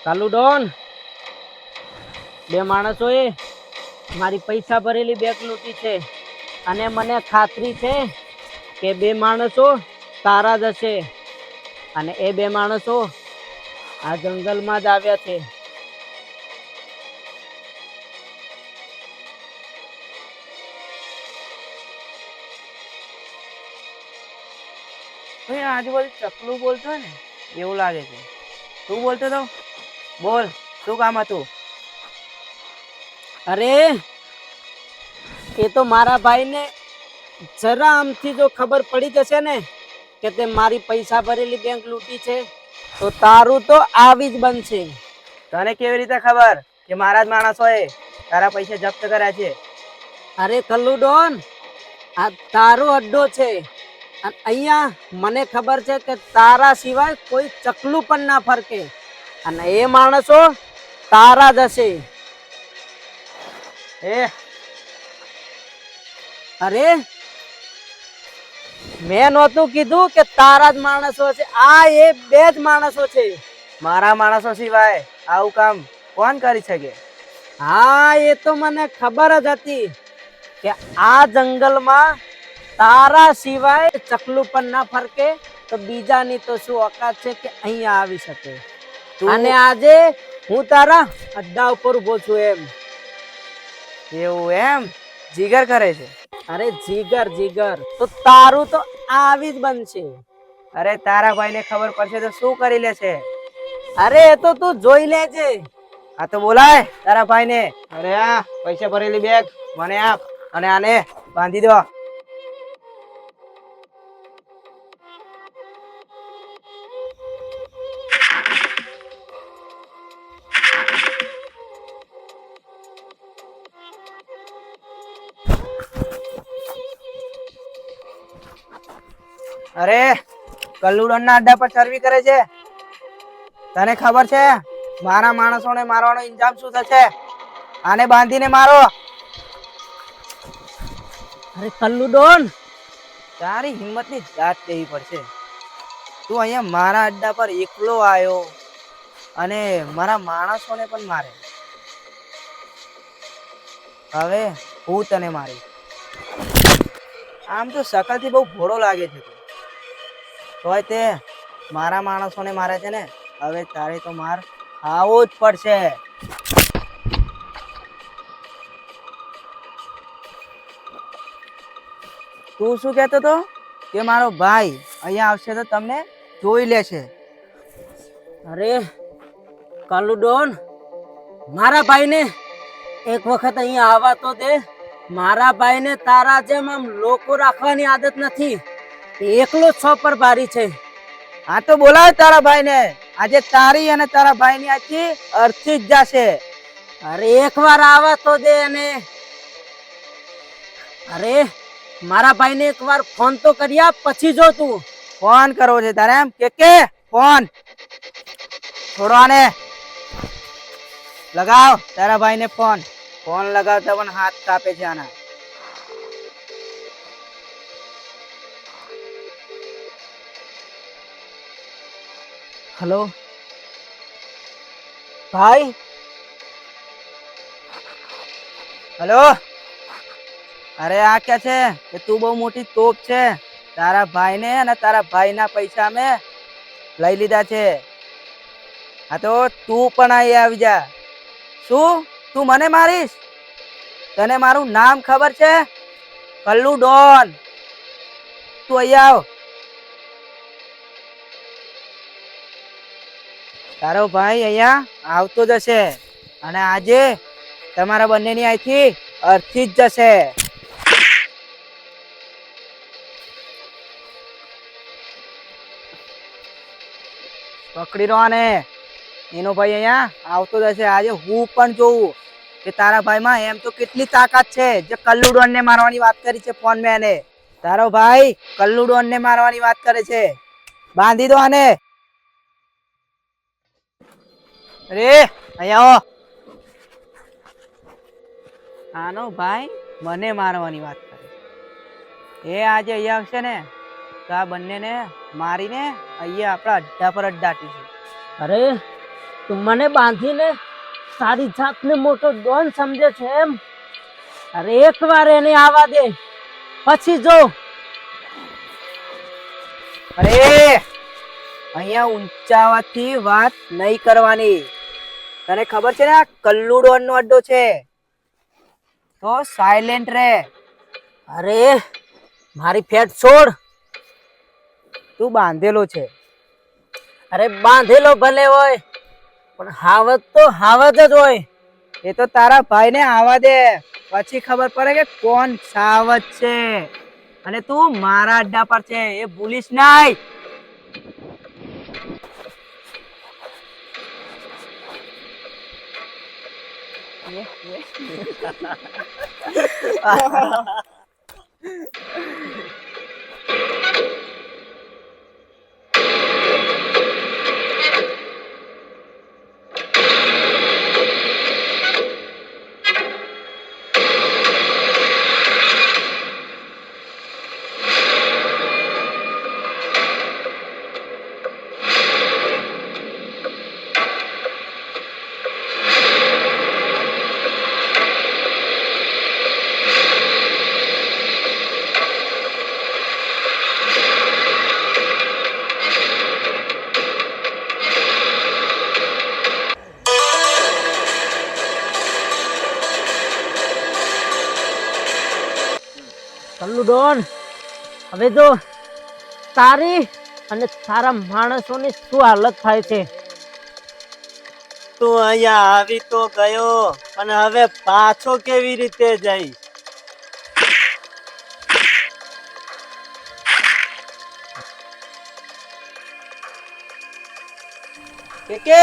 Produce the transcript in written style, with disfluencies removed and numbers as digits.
કાલુ Don, બે માણસોએ મારી પૈસા ભરેલી બેગ લૂંટી છે અને મને ખાતરી છે કે બે માણસો તારા જ હશે અને એ બે માણસો આ જંગલમાં જ આવ્યા છે. આજુબાજુ ચકલું બોલતો હોય ને એવું લાગે છે. તું બોલતો તો બોલ, શું કામ હતું? અરે એ તો મારા ભાઈને જરા આમથી જો ખબર પડી જશે ને કે તે મારી પૈસા ભરેલી બેંક લૂંટી છે તો તારું તો આવી જ બનશે. તને કેવી રીતે ખબર કે મારા જ માણસોએ તારા પૈસા જપ્ત કર્યા છે? અરે કલ્લુ ડોન, આ તારો અડ્ડો છે અને અહીંયા મને ખબર છે કે તારા સિવાય કોઈ ચકલું પણ ના ફરકે અને એ માણસો તારા જ હશે. અરે મેં નહોતું કીધું કે તારા જ માણસો છે, આ એ બે જ માણસો છે. મારા માણસો સિવાય આવું કામ કોણ કરી શકે? હા, એ તો મને ખબર જ હતી કે આ જંગલમાં તારા સિવાય ચકલું પણ ના ફરકે તો બીજાની તો શું ઓકાત છે કે અહીંયા આવી શકે. અને આજે હું તારા અડ્ડા ઉપર ઉભો છું એમ. એવું એમ? જીગર કરે છે? અરે જીગર જીગર તો તારું તો આવી જ બનશે. અરે તારા ભાઈને ખબર પડશે તો શું કરી લેશે? અરે એ તો તું જોઈ લેજે. આ તો બોલાય તારા ભાઈને. અરે આ પૈસા ભરેલી બેગ મને આપ અને આને બાંધી દો. અરે કલ્લુડન ના અડ્ડા પર ચરબી કરે છે. તને ખબર છે મારા માણસોને મારવાનો ઇન્જામ શું થશે? આને બાંધીને મારો. અરે કલ્લુ ડોન, તારી હિંમત ની જાત દેવી પડશે. તું અહીંયા મારા અડ્ડા પર એકલો આવ્યો અને મારા માણસોને પણ મારે. હવે હું તને મારી. આમ તો શકલથી બહુ ભોળો લાગે છે તોય તે મારા માણસોને મારે છે ને. હવે તારે તો માર ખાવો જ પડશે. તું શું કહેતો તો કે મારો ભાઈ અહીંયા આવશે તો તમને જોઈ લેશે? અરે કાલુ ડોન, મારા ભાઈને એક વખત અહીંયા આવવા તો દે. મારા ભાઈને તારા જેમ આમ લોકો રાખવાની આદત નથી, એકલો જ સો પર ભારી છે. હા તો બોલાય તારા ભાઈને. આજે તારી અને તારા ભાઈની આખી અર્થી જ જશે. અરે એકવાર આવવા તો દે. અને અરે મારા ભાઈને એકવાર ફોન તો કર્યા પછી જો તું. ફોન કરવો છે તારે એમ? કે ફોન છોડો આને. લગાવ તારા ભાઈને ફોન. ફોન લગાવતા પણ હાથ કાપે છે આના. હેલો ભાઈ. હેલો. અરે આ ક્યાં છે કે તું બહુ મોટી તોપ છે. તારા ભાઈને અને તારા ભાઈના પૈસા મેં લઈ લીધા છે. હા તો તું પણ અહીં આવી જા. શું તું મને મારીશ? તને મારું નામ ખબર છે? કલ્લુ ડોન. તું અહીંયા આવ. તારો ભાઈ અહીંયા આવતો જશે અને આજે તમારા બંનેની અહીંથી અર્થી જ જશે. પકડી લો આને. એનો ભાઈ અહીંયા આવતો જશે. આજે હું પણ જોઉં કે તારા ભાઈમાં એમ તો કેટલી તાકાત છે જે કલ્લુ ડોન ને મારવાની વાત કરી છે ફોન મેં એને. તારો ભાઈ કલ્લુ ડોન ને મારવાની વાત કરે છે. બાંધી દો આને. અરે અહીંયા આવો. આનો ભાઈ મને મારવાની વાત કરે. એ આજે અહીંયા આવશે ને તો આ બંનેને મારીને અહીંયા આપણા અડ્ડા પર જ દાટીશું. અરે તું મને બાંધીને તારી જાતને મોટો ડોન સમજે છે એમ? અરે એકવાર એને આવા દે, પછી જો. અરે અહીંયા ઊંચા અવાજથી વાત નહીં કરવાની. તને ખબર છે ને આ કલ્લુ ડોન નો અડ્ડો છે, તો સાયલેન્ટ રે. અરે મારી ફેટ છોડ. તું બાંધેલો છે. અરે બાંધેલો ભલે હોય, પણ હાવજ તો હાવજ જ હોય. એ તો તારા ભાઈને આવા દે, પછી ખબર પડે કે કોણ સાવજ છે. અને તું મારા અડ્ડા પર છે એ ભૂલીશ નહીં. કલ્લુ ડોન, હવે જો તારી અને તારા માણસોની શું હાલત થાય છે. તું અહીંયા આવી તો ગયો, અને હવે પાછો કેવી રીતે જઈશ? કે